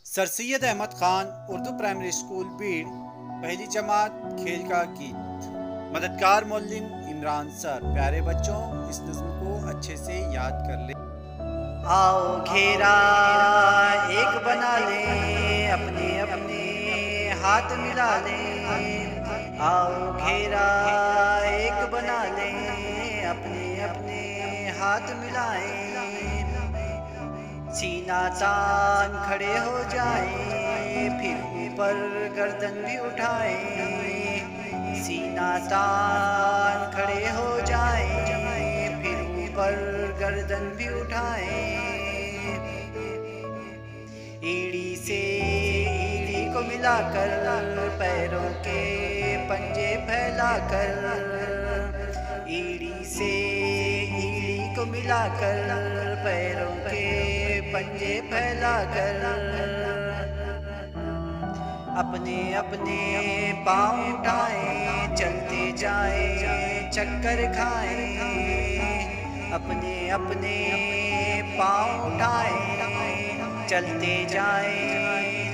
Sir Syed Ahmed Khan Urdu primary school Beed, पहली जमात, खेल का गीत। मददगार मौलिम इमरान सर। प्यारे बच्चों, इस नज़्म को अच्छे से याद कर ले। आओ घेरा एक बना ले, अपने अपने हाथ मिला ले। आओ घेरा एक बना ले, अपने अपने हाथ मिलाए। सीना तान खड़े हो जाए, फिर ऊपर गर्दन भी उठाए। सीना तान खड़े हो जाए, फिर ऊपर गर्दन भी उठाए। एड़ी से एड़ी को मिलाकर, पैरों के पंजे फैलाकर। एड़ी से एड़ी को मिलाकर, पैरों के पंजे फैलाकर। अपने अपने पाँव उठाए, चलते जाए चक्कर खाए। अपने अपने पाँव उठाए, चलते जाए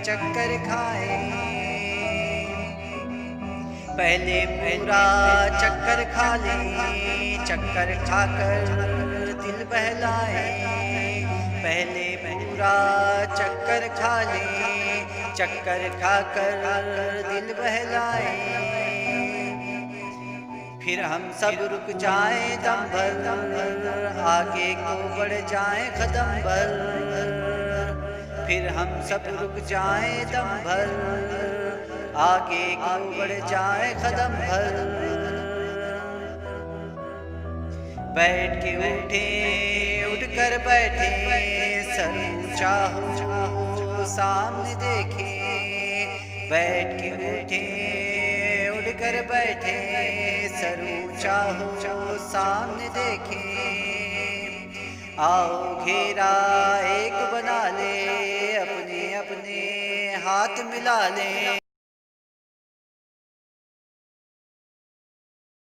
चक्कर खाए। पहले पूरा चक्कर खा ले, चक्कर खाकर दिल बहलाए। पहले पूरा चक्कर खा ले, चक्कर खाकर दिल बहलाए। फिर हम सब रुक जाए दम भर, आगे को बढ़ जाए कदम भर। फिर हम सब रुक जाए दम भर, आगे को बढ़ जाए कदम भर। बैठ के उठे, उठकर बैठे, सर ऊंचा हो सामने देखे। बैठ के उठे, उठकर बैठे, सर ऊंचा हो सामने देखे। आओ घेरा एक बना ले, अपने अपने हाथ मिला ले।